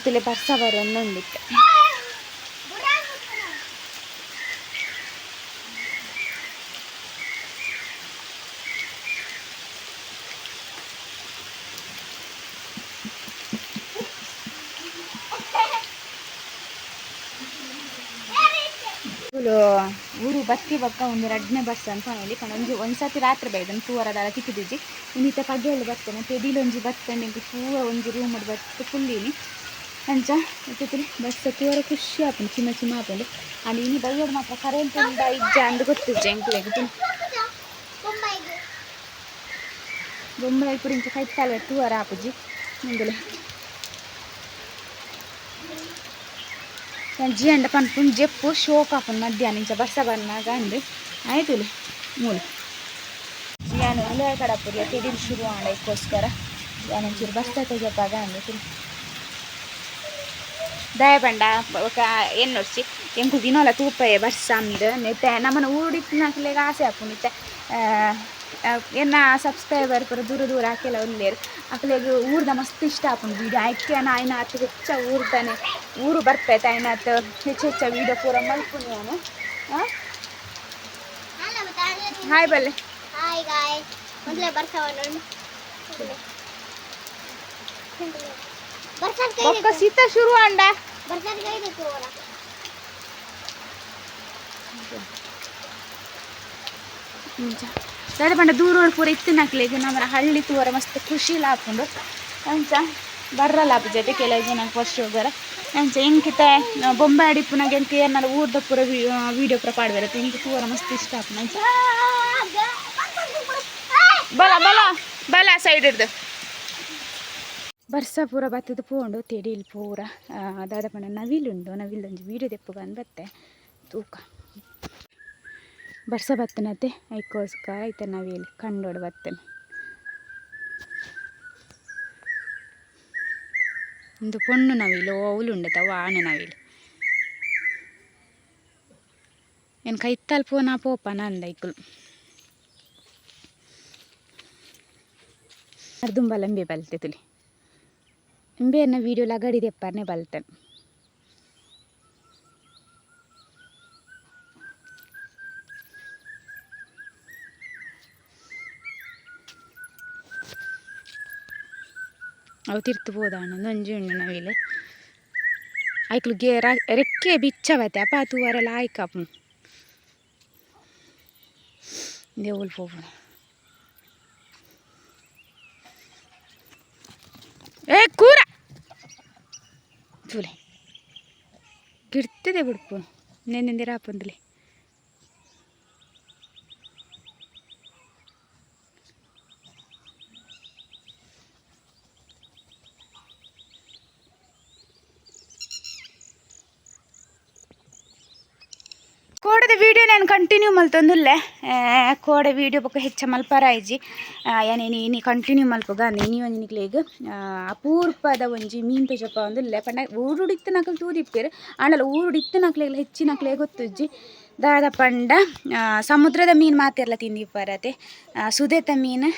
ಮೂತಿಲೆ ಬರ್ಸವರನ್ನು ಒಂದಿತ್ತೆ ಊರು ಬತ್ತಿ ಬಕ್ಕ ಒಂದು 2ನೇ ಬಸ್ ಅಂತ ಹೇಳಿ ಒಂದ್ಸತಿ ರಾತ್ರಿ ಬೈದನು ತೂವರದಾರ ತಿಕ್ಕಿದಿಜ್ಜಿ ಇನ್ನಿತ ಪಗ್ಗೆಯಲ್ಲಿ ಬರ್ತೇನೆ ತೆಡಿಲೊಂಜಿ ಬರ್ತೇನೆ ಪೂರ ಒಂಜಿ ರೂಮ್ ಬತ್ತು ಫುಲ್ಲಿನಿ ಅಂಚ ಇತ್ತಿಲಿ ಬಸ್ ತೂವರ ಖುಷಿ ಆಪುಂಡು ಚಿಮ್ಮ ಆಪುಂಡು ಅಂಡ್ ಇನ್ನು ಬೈಯೋಡು ಮಾತ್ರ ಕರೆಂಟ್ ಉಂಡ ಇಜ್ಜ ಅಂದು ಗೊತ್ತಿಜ್ಜೆ ಎಂಕ್ಲೆಗೆ ಬೊಂಬೈ ಪುಡಿ ಇಂಚ ಕೈತಾಲೆ ತೂವರ ಆಪುಜಿ ಮುಂದಲೆ ಜಿ ಅಂಡ ಪನ್ಪುಂಡು ಜೆಪ್ಪು ಶೋಕ್ ಆಪುಂಡು ಮಧ್ಯಾಹ್ನ ಇಂಚ ಬಸ್ಸ ಬನ್ನಾಗ ಅಂದು ಆಯ್ತು ಮೂಲು ಜಿಯಾನು ಉಲಯ ಕಡಪುರಿಯ ತೆಡಿಲು ಶುರು ಆಂಡ ಇದಕ್ಕೋಸ್ಕರ ಯಾನಂಚೂರು ಬಸ್ ತೆಗೆಯಪ್ಪಾಗ ಅಂದು ದಯ ಪಂಡ ఒక ಏನು ನೋಡ್ಸಿ ಎಂಕು ದಿನೋಲ ತೂಪಯೆ ಬಸ್ ಅಂದು ನೆತ್ತೆ ನಮ್ಮನ್ನು ಊಡಿತ್ತಿನಾಕ್ಲೆಗ ಆಸೆ ಆಪುಂಡು ಇತ್ತೆ ಎನ್ನ ಸಬ್ಸ್ಕ್ರೈಬರ್ ಪೂರ ದೂರ ಹಾಕೆಲ್ಲ ಒಲ್ಲೇರು ಅಕ್ಲೆಗ್ ಊರ್ದ ಮಸ್ತ್ ಇಷ್ಟ ಆಪುಂಡು ವೀಡಿಯೋ ಆಯ್ಕೆ ಆಯ್ನ ಅತ್ತು ಹೆಚ್ಚ ಊರ್ದಾನೆ ಊರು ಬರ್ತೈತೆ ಆಯ್ನತ್ತು ಹೆಚ್ಚ ವೀಡಿಯೋ ಪೂರ ಮಲ್ಪುನಿ ನಾನು ಹಾಯ್ ಬಲ್ಲೆ ಹಾಯ್ ಗಾಯ್ಸ್ ಮೊದಲೇ ಬರ್ಸವನು ಬರ್ಸನ್ ಒಕ್ಕ ಸೀತ ಶುರು ಅಂಡ ಬರ್ಸನ್ ಕೈ ತೋರ ಸರಿ ಪಂಡ ದೂರ ಪೂರ ಇತ್ತಿನಾಕ್ಲೆಗ್ ನಮ್ಮ ಹಳ್ಳಿ ತೂವರ ಮಸ್ತ್ ಖುಷಿ ಲಾಪುಂಡು ಅಂಚ ಬರ್ರಲ್ಲ ಆಪು ಜೊತೆ ಕೆಲವು ಜನ ಫಸ್ಟ್ ಹೋಗಾರ ಅಂಚ ಎಂಕಿತ ಬೊಂಬೆ ಅಡಿಪುನಾಗ ಎಂಕ ಏನಾರ ಊರ್ದ ಪೂರ ವೀಡಿಯೋ ಪೂರ ಪಾಡ್ಬೇರತ್ತೆ ಎಂಕ ತೂವರ ಮಸ್ತ್ ಇಷ್ಟ ಆಪುಂಡು ಅಂಚ ಬಲ ಬಲ ಬಲ ಸೈಡ್ ಹಿಡ್ದು ಬರ್ಸ ಪೂರ ಬತ್ತದ ಪೋಂಡು ತೆಡಿಲ್ ಪೂರ ದಾದ ಪಂಡ ನವಿಲುಂಡು ನವಿಲೊಂದು ವೀಡಿಯೋ ತೆಪ್ಪು ಬಂದು ಬತ್ತೆ ತೂಕ ಬರ್ಸ ಬತ್ತನತ್ತೆ ಐಕೋಸ್ಕರ ಐತೆ ನವಿಲು ಕಂಡೋಡು ಬತ್ತೇನೆ ಒಂದು ಪೊಣ್ಣು ನವಿಲು ಅವಳುಂಡತ ಆನೆ ನವಿಲು ಏನು ಕೈತ್ತಲ್ ಪೋನ ಪೋಪ ನಂದ ಐಕುಲು ಅರ್ದುಂಬಲ ಎಂಬೆ ಬಲ್ತೆ ತುಲಿ ಎಂಬೆಯನ್ನ ವೀಡಿಯೋಲ ಗಡಿ ತೆಪ್ಪಾರನೆ ಬಲ್ತೇನೆ ಅವು ತಿರ್ತು ಹೋದಾಣ ಒಂಜಿ ಉಂಡು ನವಿಲೆ ಐಕ್ಲು ರೆಕ್ಕೆ ಬಿಚ್ಚವತ್ತೆ ಅಪ್ಪ ತೂವರೆಲ್ಲ ಆಯ್ಕಪ್ಪು ದೇವುಲ್ ಪೋಪುಣ ಏ ಕೂರ ಚೂಲೆ ಗಿಡ್ತದೆ ಬಿಡ್ಪು ನೆನ್ನೆಂದಿರ ಹಾಪಂದ್ಲಿ ಕೋಡದ ವೀಡಿಯೋ ನಾನು ಕಂಟಿನ್ಯೂ ಮಲ್ತೊಂದುಲ್ಲೆ ಕೋಡೆ ವೀಡಿಯೋ ಬೊಕ್ಕ ಹೆಚ್ಚ ಮಲ್ಪರಾಯ್ಜಿ ಯಾನೇನಿ ಕಂಟಿನ್ಯೂ ಮಲ್ಪಗ ನೀ ಒಂಜಿ ನಿಕ್ಲೆಗ್ ಅಪೂರ್ಪದ ಒಂಜಿ ಮೀನ್ ತೆಜಪ್ಪ ಒಂದುಲ್ಲೆ ಪಂಡ ಊರುಡಿತ್ತು ನಕಲು ತೂದಿಪ್ಪೇರು ಆಂಡಲ ಊರುಡಿತ್ತು ನಕ್ಲೆಗ್ ಹೆಚ್ಚಿನಕ್ಲೆ ಗೊತ್ತುಜ್ಜಿ ದಾದ ಪಂಡ ಸಮುದ್ರದ ಮೀನು ಮಾತೆರ್ಲ ತಿಂದಿಪ್ಪರತೆ ಸುದೆತ ಮೀನು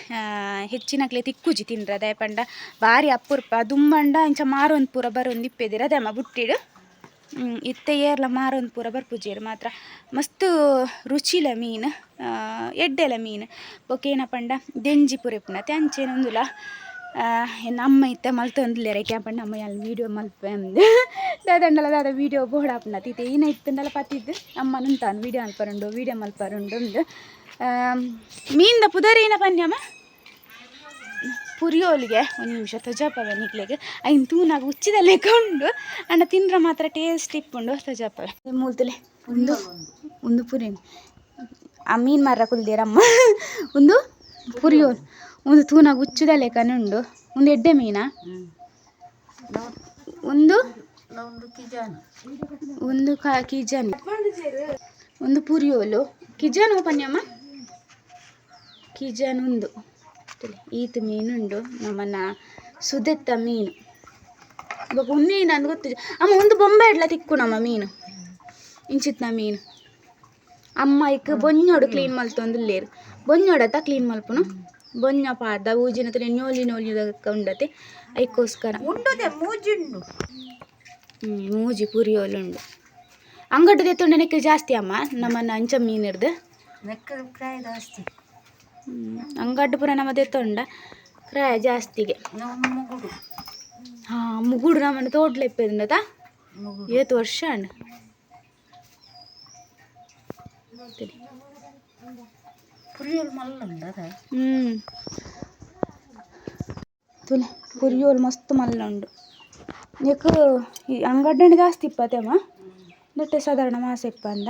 ಹೆಚ್ಚಿನಕ್ಲೆ ತಿಕ್ಕುಜಿ ತಿನ್ರದ ಪಂಡ ಭಾರಿ ಅಪೂರ್ಪ ದುಂಬಂಡ ಇಂಚ ಮಾರೊಂದು ಪೂರ ಬರೊಂದು ಇಪ್ಪೆದಿರ ಅದಮ್ಮ ಬುಟ್ಟಿಡು ಇತ್ತೆ ಏರ್ಲ ಮಾರೊಂದು ಪೂರ ಬರ್ಪುಜೇರು ಮಾತ್ರ ಮಸ್ತ್ ರುಚಿಲ ಮೀನು ಎಡ್ಡೆಲ ಮೀನು ಬೊಕೇನ ಪಂಡ ದೆಂಜಿ ಪುರೆಪುನತೆ ಅಂಚೇನೊಂದುಲ ನಮ್ಮ ಇತ್ತೆ ಮಲ್ತೊಂದುಲ್ಲೆರೆ ಕ್ಯಾಂಪಂಡ ನಮ್ಮ ಅಲ್ಲಿ ವೀಡಿಯೋ ಮಲ್ಪೆ ಅಂದು ದಾದಂಡಲ ದಾದ ವೀಡಿಯೋ ಬೋಡಾಪುನತಿ ಇತ್ತೆ ಏನ ಇತ್ತಂಡಲ ಪತ್ತಿದ್ದು ಅಮ್ಮನುಂತಾನು ವೀಡಿಯೋ ಮಲ್ಪರುಂಡು ಒಂದು ಮೀನ್ದ ಪುದರೇನ ಪನ್ಯಮ್ಮ ಪುರಿಯೋಲಿಗೆ ಒಂದು ನಿಮಿಷ ತಜಾಪವೆ ನಿಕ್ಲೆಗೆ ಐನ್ ತೂನಾಗ ಉಚ್ಚಿದಲ್ಲೇ ಕೊಂಡು ಅಣ್ಣ ತಿಂದ್ರೆ ಮಾತ್ರ ಟೇಸ್ಟ್ ಇಪ್ಪುಂಡು ತಜಾಪವೆ ಮೂಲ್ತಲೆ ಒಂದು ಪುರಿ ಆ ಮೀನು ಮಾರ ಕುಲ್ದೇರಮ್ಮ ಒಂದು ಪುರಿಯೋಲು ಒಂದು ತೂನಾಗ ಉಚ್ಚಿದಲ್ಲೇ ಕನುಂಡು ಒಂದು ಎಡ್ಡೆ ಮೀನ ಒಂದು ಕಿಜಾನಿ ಒಂದು ಪುರಿಯೋಲು ಕಿಜಾನು ಪನ್ಯಮ್ಮ ಕಿಜಾನ್ ಒಂದು ಈತ ಮೀನುಂಡು ನಮ್ಮನ್ನ ಸುದೆತ್ತ ಮೀನು ಇವಾಗ ಉನ್ನೇನು ಅಂದು ಗೊತ್ತಿಲ್ಲ ಅಮ್ಮ ಒಂದು ಬೊಂಬೆ ಇಡ್ಲ ತಿಕ್ಕು ನಮ್ಮ ಮೀನು ಇಂಚಿತ್ನ ಮೀನು ಅಮ್ಮ ಇಕ್ಕ ಬೊನ್ನೋಡು ಕ್ಲೀನ್ ಮಲ್ತೊಂದುಲ್ಲೇರು ಬೊನ್ನೋಡತ್ತ ಕ್ಲೀನ್ ಮಲ್ಪುನು ಬೊಂಜ ಪಾಡ್ದ ಊಜಿನ ಹತ್ರ ನೋಲಿ ಉಂಡತೆ ಅದಕ್ಕೋಸ್ಕರ ಉಂಡುದೆ ಮೂಜಿಂಡು ಮೂಜಿ ಪುರಿಯೋಲುಂಡು ಅಂಗಡಿ ತೆತ್ತುಂಡ ನೆಕ್ಕ ಜಾಸ್ತಿ ಅಮ್ಮ ನಮ್ಮನ್ನ ಅಂಚ ಮೀನಿಡ್ದು ನೆಕ್ಕ ಕ್ರಾಯ ಜಾಸ್ತಿ ಅಂಗಡ್ಡು ಪುರ ನಮ್ಮ ತೆತ್ತುಂಡ ಕ್ರಾಯ ಜಾಸ್ತಿಗೆ ನಮ್ಮ ಮುಗುಡು ಮುಗುಡು ನಮ್ಮನ್ನು ತೋಟ್ಲೆಪ್ಪೆಂದದ ಏತು ವರ್ಷ ಅಣ್ಣ ಪುರಿಯೋಲ್ ಮಲ್ಲ ಉಂಡದ ತುಲೆ ಪುರಿಯೋಲ್ ಮಸ್ತ್ ಮಲ್ಲ ಉಂಡು ನೆಕ್ ಈ ಅಂಗಡ್ಡೆ ಜಾಸ್ತಿ ಇಪ್ಪತ್ತೇಮ್ಮ ನೆಟ್ಟೆ ಸಾಧಾರಣ ಮಾಸ ಇಪ್ಪ ಅಂದ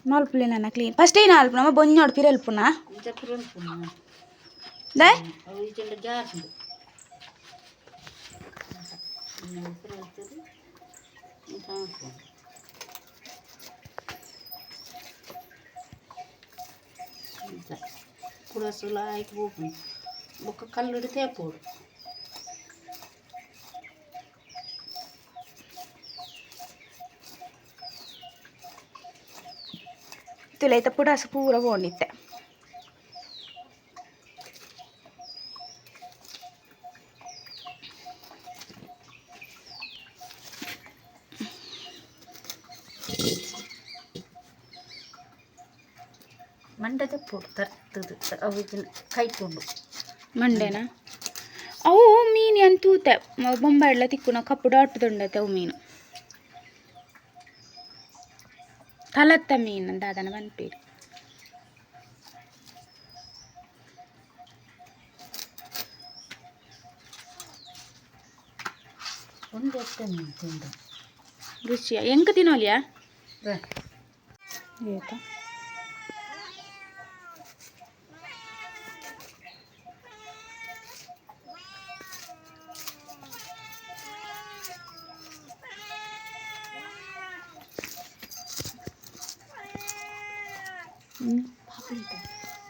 ಮಲ್ಪುಲೆ ನನ್ನ ಕ್ಲೀನ್ ಫಸ್ಟ್ ಏನು ಅಲ್ಪ ನಮ್ಮ ಬೊಂಜೋಡು ಪಿರಲ್ಪುನ ದಾಯ್ ಜಾಸ್ತಿ ಕುಡಸುಲ ಆಯ್ತು ಹೋಗು ಬೊಕ್ಕ ಕಲ್ಲುಡು ತೇಪೋಡು ತುಲೈತ ಪುಡಾಸು ಪೂರ ಬೋಣಿತ್ತೆ ಮಂಡೆ ತಪ್ಪೋಡು ತರ್ತದು ಅವು ಕೈಕೊಂಡು ಮಂಡೆನಾ ಅವು ಮೀನು ಅಂತೂತೆ ಬೊಂಬಾಡ್ಲ ತಿಕ್ಕು ಕಪ್ಪು ಡಾಟುದುಂಡತೆ ಅವು ಮೀನು ತಲತ್ತ ಮೀನು ಅಂತ ಅದನ್ನು ಬಂದ್ಪೀರು ಒಂದು ಎಷ್ಟೇ ಮೀನು ತಿಂದು ರುಚಿಯ ಹೆಂಗೆ ತಿನ್ನೋಲಿಯಾ ಆಯ್ತಾ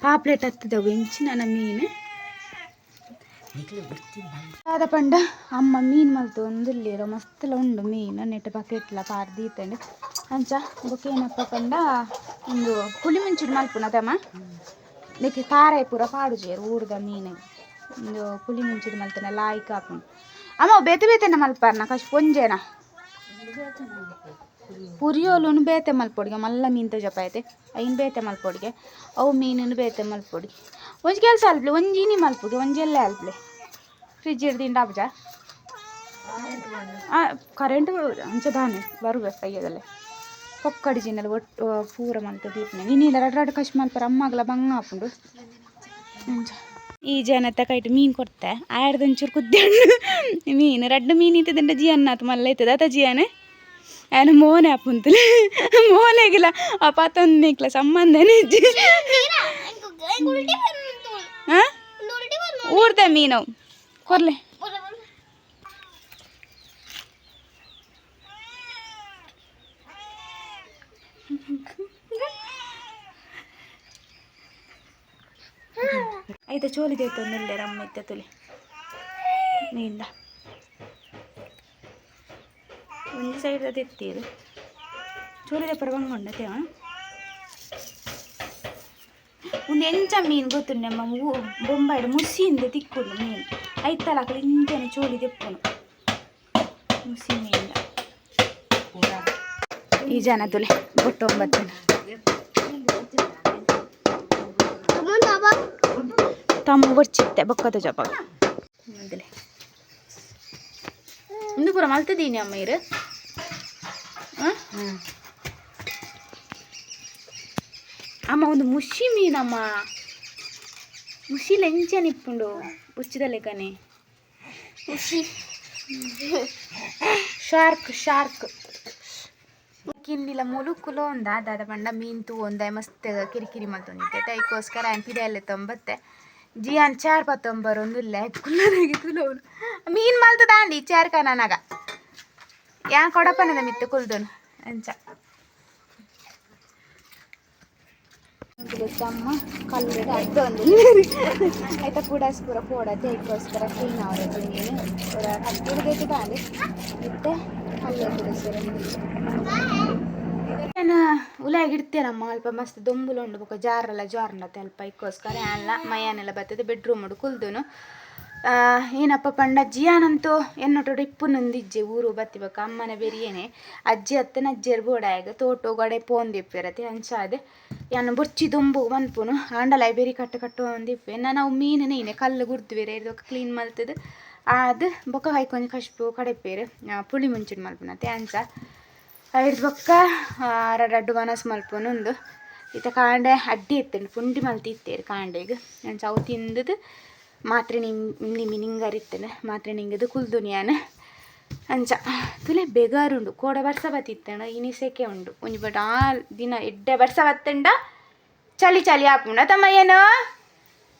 ಪಾಪ್ಲೆಟ್ ಹತ್ತದವು ಹೆಂಚಿನ ಮೀನು ಆದ ಪಂಡ ಅಮ್ಮ ಮೀನು ಮಲ್ತು ಒಂದಿಲ್ಲಿರೋ ಮಸ್ತೆಲ್ಲ ಉಂಡು ಮೀನು ನೆಟ್ಟ ಬಕೆಟ್ಲ ಪಾರ್ದೀತಂಡು ಅಂಚ ಬೊಕ್ಕೇನಪ್ಪ ಪಂಡ ಒಂದು ಪುಳಿ ಮುಂಚಿಡು ಮಲ್ಪುನದಮ್ಮ ಇದಕ್ಕೆ ತಾರಾಯಿ ಪೂರ ಪಾಡುಜೇರು ಊರ್ದ ಮೀನಿಗೆ ಒಂದು ಪುಳಿ ಮುಂಚಿಡು ಮಲ್ತನ ಲಾಯ್ಕ್ ಹಾಕೊಂಡು ಅಮ್ಮ ಬೇತೆ ಬೇತೆನ ಮಲ್ಪಾರ್ನ ಕಶ್ ಪೊಂಜೇನ ಪುರಿಯೋಲು ಬೇತೆ ಮಲ್ಪೊಡಿಗೆ ಮಲ್ಲ ಮೀನು ತಜಪ ಐತೆ ಐನು ಬೇತೆ ಮಲ್ಪೊಡಿಗೆ ಅವು ಮೀನು ಬೇತೆ ಮಲ್ಪೊಡಿ ಒಂಜಿ ಕೆಲಸ ಅಲ್ಪ್ಲೆ ಒಂಜಿನಿ ಮಲ್ಪುಗೆ ಒಂಜೆಲ್ಲ ಅಲ್ಪ್ಲೆ ಫ್ರಿಜ್ ಹಿಡ್ದಿಂದ ಅಬ್ಜ ಕರೆಂಟ್ ಅಂಚದಾನೆ ಬರುವೆ ಕೈಯದಲ್ಲೇ ಕೊಕ್ಕಡಿ ಜಿನಲ್ಲಿ ಒಟ್ಟು ಪೂರ ಮಲ್ತ ದೀಪನೆ ನೀನಿಲ್ಲ ರಡ್ ಕಶ್ ಮಲ್ಪರ ಅಮ್ಮಗಲ ಬಂಗ ಹಾಕೊಂಡು ಈ ಜನತ ಕೈಟು ಮೀನು ಕೊಡ್ತೆ ಆಯ್ರದೊಂಚೂರು ಕುದ್ದೆಣ್ಣು ಮೀನು ರಡ್ಡು ಮೀನು ಇತ್ತದಂಡ ಜಿಯನ್ನ ಆತು ಮಲ್ಲ ಇತ್ತದ ಆತ ಜಿಯಾನೆ ఆయన మోనే అప్పుంతులే మోనేగిల ఆ పతందిక్ల సంబంధనే ఊరితే మీను కొర్లే అయితే చోలి తెస్తుంది రమ్మ అయితే తొలి నీంದ ಒಂದು ಸೈಡ್ ತೆತ್ತೀರು ಚೋಲಿದ ಪರವಂಗೊಂಡತೆ ಒಂದು ಎಂಚ ಮೀನು ಗೊತ್ತುಂಡೆ ಅಮ್ಮ ಬೊಂಬಾಯ್ಡು ಮುಸಿಯಿಂದ ತಿಕ್ಕುಡು ಮೀನು ಐತಲ್ಲ ಅಕಡೆ ಇಂಚನೆ ಚೋಲಿ ತೆಪ್ಪನು ಮುಸಿ ಮೀನಿಂದ ಈ ಜನ ತುಲೆ ಬೊಟ್ಟು 9 ತಮ್ಮ ಬರ್ಚಿತ್ತೆ ಬೊಕ್ಕದ ಜಪ ಮೊದಲೇ ಇಂದು ಪೂರ ಮಲ್ತದೀನಿ ಅಮ್ಮ ಇರು ಅಮ್ಮ ಒಂದು ಮುಷಿ ಮೀನಮ್ಮ ಮುಷಿಲ ಎಂಚ ನಿಪ್ಪುಂಡು ಉಚ್ಚಿದ ಲೆಕ್ಕನೆ ಮುಷಿ ಶಾರ್ಕ್ ಕಿಂದಿಲ ಮುಲುಕುಲು ಒಂದ ದಾದ ಪಂಡ ಮೀನು ತೂ ಒಂದ ಮಸ್ತ್ ಕಿರಿಕಿರಿ ಮಲ್ತೊಂದಿತ್ತೆ ಅದಕ್ಕೋಸ್ಕರ ಪಿಡೆಯಲ್ಲೇ ತೊಂಬತ್ತೆ ಜಿಯಾನ್ 4 ಒಂದು ಕುಲ್ಲನಾಗಿ ತುಲೋನು ಮೀನು ಮಲ್ತದ ಅಂಡಿ ಚಾರ್ಕ ನನಗ ಯಾ ಕೊಡಪ್ಪನದ ಮಿತ್ತು ಕುಲ್ದನು ಅಂಚ ಅಮ್ಮ ಕಲ್ಲು ಅಡ್ಡು ಒಂದು ಆಯ್ತಾ ಕೂಡಾಸ್ ಪೂರ ಪೋಡತ್ತೆ ಅದಕ್ಕೋಸ್ಕರ ಕ್ಲೀನ್ ಅವರದ್ದು ಮೀನು ಪೂರ ಕಟ್ಟಿಡ್ಬೇಕು ತಾಂಡಿ ಮತ್ತೆ ಕಲ್ಲು ಕೂಡ ಸೇರಿ ನಾನು ಉಲಾಗಿಡ್ತೇನಮ್ಮ ಅಲ್ಪ ಮಸ್ತ್ ದೊಂಬುಲು ಉಂಡು ಬೊಕ ಜಾರಲ್ಲ ಜಾರ್ನತ್ತೆ ಅಲ್ಪ ಇಕ್ಕೋಸ್ಕರ ಅಲ್ಲ ಮೈಯಾನೆಲ್ಲ ಬರ್ತದೆ ಬೆಡ್ರೂಮ್ ಉಂಡು ಕುಲ್ದುನು ಏನಪ್ಪ ಪಂಡ ಜಿಯಾನಂತೂ ಎನ್ನೊಟ್ಟೋಡು ಇಪ್ಪುನೊಂದಿಜ್ಜೆ ಊರು ಬತ್ತಿಬೇಕ ಅಮ್ಮನ ಬೆರಿಯೇನೆ ಅಜ್ಜಿ ಅತ್ತನ ಅಜ್ಜಿಯರ್ ಬೋಡಾಯಗ ತೋಟು ಗಡೆ ಪೋಂದಿಪ್ಪಿರತ್ತೆ ಅಂಚಾದೆ ಯಾನು ಬೊಚ್ಚಿ ದೊಂಬು ಮನ್ಪುನು ಆಂಡಲಾಯ್ ಬೆರಿ ಕಟ್ಟು ಒಂದಿಪ್ಪೆ ನಾವು ಮೀನು ನೀನೆ ಕಲ್ಲು ಗುರ್ದುವೇರೆ ಇದಕ್ಕೆ ಕ್ಲೀನ್ ಮಲ್ತದು ಅದು ಬೊಕ್ಕ ಹೈಕೊಂಜಿ ಕಶ್ಪು ಕಡೆಪೇರು ಪುಳಿ ಮುಂಚಿನ ಮಲ್ಪುನತ್ತೆ ಅಂಚ ಹಿಡ್ದು ಬೊಕ್ಕ ರಡ್ಡು ಮನಸ್ಸು ಮಲ್ಪುನೊಂದು ಈತ ಕಾಂಡೆ ಅಡ್ಡಿ ಎತ್ತಂಡು ಪುಂಡಿ ಮಲ್ತಿ ಇತ್ತೇರು ಕಾಂಡೆಗೆ ಅಂಚ ಅವು ತಿಂದದು ಮಾತ್ರೆ ನಿಂಗರಿತ್ತೇನೆ ಮಾತ್ರೆ ನಿಂಗದು ಕುಲ್ದುನಿಯಾನ ಅಂಚ ತುಲೆ ಬೆಗಾರುಂಡು ಕೋಡ ಬರ್ಸ ಬತ್ತಿತ್ತೇಣ ಇನಿ ಸೆಕೆ ಉಂಡು ಒಂಜಿ ಬಟ್ ದಿನ ಎಡ್ಡೆ ಬರ್ಸ ಬತ್ತಂಡ ಚಳಿ ಚಳಿ ಆಪುಂಡ ತಮ್ಮ ಏನು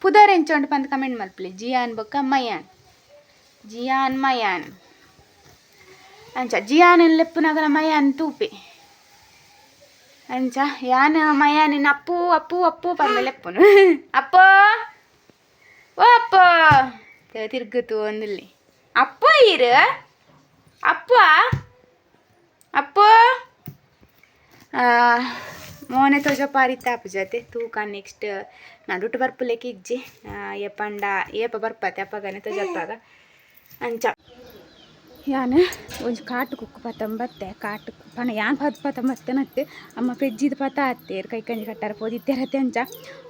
ಪುದರ್ ಎಂಚೊಂಡು ಪಂದ್ ಕಮೆಂಟ್ ಮಲ್ಪಲಿ ಜಿಯಾನ್ ಬೊಕ್ಕ ಜಿಯಾನ್ ಮಯಾನ್ ಅಂಚ ಜಿಯಾನ್ ಲೆಪ್ಪುನಗಲ ಮಯಾನ್ ತೂಪೆ ಅಂಚ ಯಾನ್ ಮಯಾನಿನ ಅಪ್ಪು ಅಪ್ಪು ಅಪ್ಪು ಪಂದ ಲೆಪ್ಪುನು ಅಪ್ಪೋ ಓ ಅಪ್ಪ ತಿರ್ಗುತ್ತು ಒಂದಲ್ಲಿ ಅಪ್ಪ ಇರು ಅಪ್ಪ ಅಪ್ಪೋ ಮೋನೆ ತೋಜ ಪಾರಿತ್ತಾಪ ಜೊತೆ ತೂಕ ನೆಕ್ಸ್ಟ್ ನಡುಟು ಬರ್ಪುಲೆಕ್ಕೆ ಇಜ್ಜಿ ಏಪಂಡ ಏಪ ಬರ್ಪತ್ತೆ ಅಪ್ಪಗನೆ ತೋಜಪ್ಪಾಗ ಅಂಚ ಯಾನು ಒಂಜಿ ಕಾಟು ಕುಕ್ಕು ಪತ್ತಂಬತ್ತೆ ಕಾಟು ಪಣ ಯಾನ್ ಪತ್ತಂಬತ್ತನತ್ತೆ ಅಮ್ಮ ಪೆಜ್ಜಿದ ಪತ ಹತ್ತೇರು ಕೈ ಕಂಜಿ ಕಟ್ಟಾರ ಪೋದಿತ್ತೇರತ್ತೆ ಅಂಚ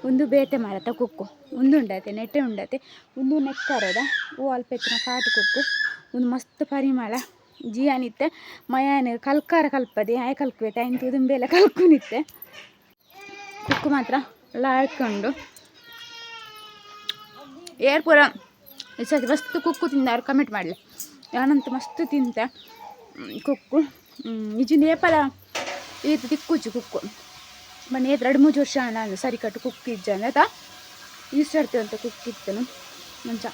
ಒಂದು ಬೇತೆ ಮಾರತ ಕುಕ್ಕು ಒಂದು ಉಂಡತೆ ನೆಟ್ಟೆ ಉಂಡತೆ ಒಂದು ನೆಕ್ಕರದ ಓ ಅಲ್ಪ ಎತ್ತಿನ ಕಾಟು ಕುಕ್ಕು ಒಂದು ಮಸ್ತ್ ಪರಿಮಳ ಜಿಯಾನಿತ್ತೆ ಮಯಾನ ಕಲ್ಕಾರ ಕಲ್ಪದೆ ಆಯ್ ಕಲ್ಕುವೆ ಇಂತ ಉದುಂಬೆಲ್ಲ ಕಲ್ಕುನಿತ್ತೆ ಕುಕ್ಕು ಮಾತ್ರ ಲಾಯ್ಕೊಂಡು ಏರ್ಪುರ ಈ ಸತಿ ಮಸ್ತ್ ಕುಕ್ಕು ತಿಂದಾರು ಕಮೆಂಟ್ ಮಾಡಲಿ ಯಾನಂತ ಮಸ್ತ್ ತಿಂತೆ ಕುಕ್ಕು ನಿಜಿನ ಏಪಲ ಈತ ತಿಕ್ಕುಜಿ ಕುಕ್ಕು ಬನ್ನಿ ಏತ್ 2-3 ವರ್ಷ ನಾನು ಸರಿ ಕಟ್ಟು ಕುಕ್ಕು ಇಜ್ಜಾನೆ ಆಯ್ತಾ ಈಸ್ಟರ್ತೀವಿ ಅಂತ ಕುಕ್ಕಿತ್ತನು ಮುಂಚ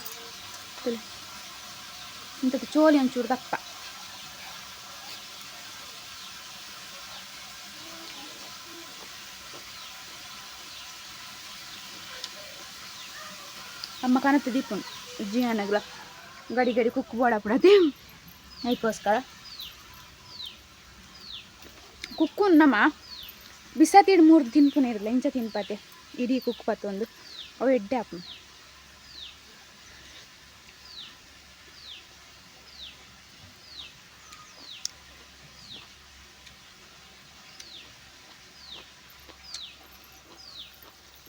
ಇಂಥದ್ದು ಚೋಲಿ ಒಂಚೂರು ದಪ್ಪ ಅಮ್ಮ ಕನತ್ತು ದೀಪುಂಡು ಜಿಯಾನಗ್ಲ ಗಡಿ ಗಡಿ ಕುಕ್ಕು ಬೋಡಾಪುಡದೆ ಅದಕ್ಕೋಸ್ಕರ ಕುಕ್ಕು ನಮ್ಮ ಬಿಸತಿಡ್ 3 ತಿನ್ಪುನ ಇರಲಿಲ್ಲ ಇಂಚ ತಿನ್ಪತೆ ಇಡೀ ಕುಕ್ಕು ಪತ್ತೊಂದು ಅವು ಎಡ್ಡೆ ಆಪು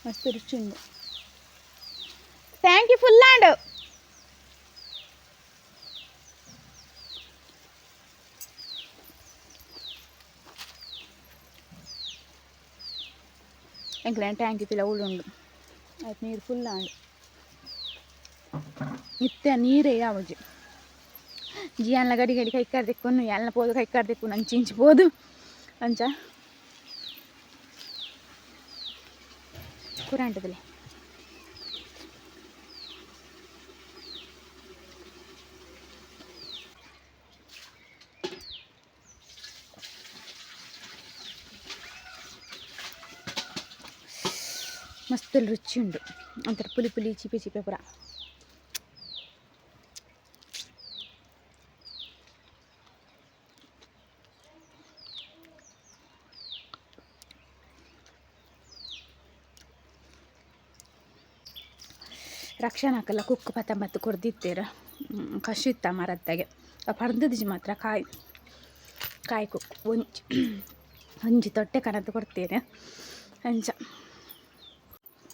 ಮಸ್ತ್ ರುಚಿ ಉಂಡು ಥ್ಯಾಂಕ್ ಯು ಫುಲ್ ಆಂಡು ಎಂಕ್ಲೇನು ಟ್ಯಾಂಕ್ ಇತ್ತಿಲ್ಲ ಉಳ್ಳುಂಡು ಆಯ್ತು ನೀರು ಫುಲ್ ಆಂಡು ಇತ್ತೆ ನೀರೇ ಯಾವಜಿ ಜಿಯಾನ್ಲ ಗಡಿ ಗಡಿ ಕೈ ಕರ್ದೆಕ್ಕೊಂಡು ಎಲ್ಲ ಪೋದು ಕೈ ಕರ್ದೆಕ್ಕು ನಂಗೆ ಚಿಂಚ್ಬೋದು ಅಂಚ ಕುರಾಂಟದಲ್ಲಿ ಮಸ್ತ್ ರುಚಿ ಉಂಡು ಒಂಥರ ಪುಲಿ ಪುಲಿ ಚಿಪೆ ಚಿಪೆ ಪುರ ರಕ್ಷಣಾಕಲ್ಲ ಕುಕ್ಕು ಪತ್ತಂಬತ್ತು ಕೊಡ್ದಿತ್ತೇರ ಕಶಿತ್ತ ಮರದ್ದಾಗೆ ಪರ್ದದಿಜಿ ಮಾತ್ರ ಕಾಯಿ ಕುಕ್ಕು ಒಂಜಿ ತೊಟ್ಟೆ ಕನದ್ದು ಕೊಡ್ತೇನೆ ಅಂಚ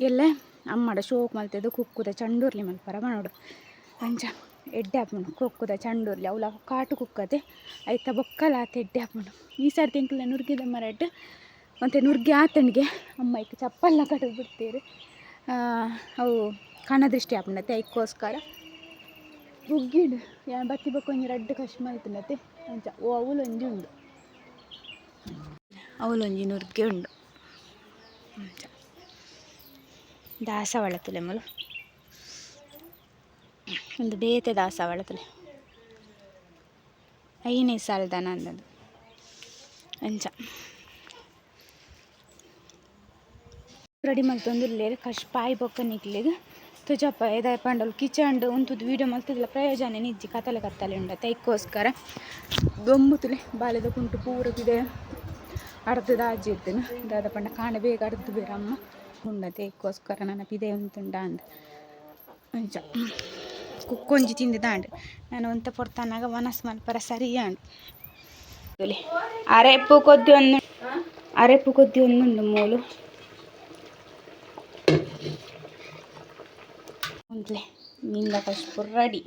ಎಲ್ಲೇ ಅಮ್ಮಡ ಶೋಕ್ ಮಲ್ತೆದು ಕುಕ್ಕುದ ಚಂಡೂರ್ಲಿ ಮಲ್ಪರ ಮಾಡೋಡು ಅಂಚ ಎಡ್ಡೆ ಹಾಪುಂಡು ಕುಕ್ಕುದ ಚಂಡೂರ್ಲಿ ಅವಳ ಕಾಟು ಕುಕ್ಕದೆ ಆಯ್ತ ಬೊಕ್ಕಲಾತ ಎಡ್ಡೆ ಹಾಪುಂಡು ಈ ಸರ್ತಿ ಎಂಕ್ಲ ನುರ್ಗಿದ ಮರಟ್ಟು ಮತ್ತು ನುರ್ಗಿ ಆತನಿಗೆ ಅಮ್ಮ ಇಕ್ಕ ಚಪ್ಪಲ್ಲ ಕಟ್ಟದು ಬಿಡ್ತೀರಿ ಅವು ಕಣದೃಷ್ಟಿ ಹಾಪುಂಡತ್ತೆ ಅದಕ್ಕೋಸ್ಕರ ನುಗ್ಗಿಡು ಯಾನು ಬತ್ತಿ ಬಕ್ಕೊಂಜಿ ರಡ್ಡು ಕಷ್ಟ ಮಲ್ತುಂಡತ್ತೆ ಅಂಚ ಓ ಅವಲೊಂಜಿ ಉಂಡು ಅವಲೊಂಜಿ ನುರ್ಗೆ ಉಂಡು ಅಂಚ ದಾಸವಾಳ ತುಲೆ ಮಲು ಒಂದು ಬೇತೆ ದಾಸವಾಳ ತುಲೆ 5ನೇ ಸಾಲದ ನಂದದು ಅಂಚ ರೆಡಿ ಮಲ್ತೊಂದುಲ್ಲೇರು ಕಷ್ಟ ಪಾಯಿ ಬೊಕ್ಕ ನಿಕ್ಲಿಗೆ ತುಜಪ್ಪ ಎದಾಯ ಪಂಡಲು ಕಿಚಂಡು ಉಂತುದು ವೀಡಿಯೋ ಮಲ್ತಿದ್ಲ ಪ್ರಯೋಜನ ನಿಜ್ಜಿ ಕತ್ತಲೆ ಕತ್ತಲೆ ಉಂಡತ್ತೆ ಅದಕ್ಕೋಸ್ಕರ ದೊಂಬು ತುಲೆ ಬಾಲೆದ ಕುಂಟು ಪೂರಗಿದೆ ಅರ್ಧದ ಆಜಿ ಇದ್ದನು ದಾದ ಪಂಡ ಕಾಣ ಬೇಗ ಅರ್ಧ ಬೇರಮ್ಮ ಉಂಡತೆ ಏಕೋಸ್ಕರ ನನ್ನ ಪಿದೆ ಉಂತುಂಡ ಅಂದ ಅಂಚ ಕುಕ್ಕೊಂಜಿ ತಿಂದು ದಾಂಡು ನಾನು ಒಂತ ಪೊಡ್ತಾನಾಗ ಮನಸ್ಸು ಮಲ್ಪರ ಸರಿಯಾಂಡು ಅರೆಪ್ಪು ಕೊದ್ದಿ ಒಂದುಂಡು ಮೂಲು ಒಂದ್ಲೆ ನಿಂದ ಫಸ್ಟ್ ರೆಡಿ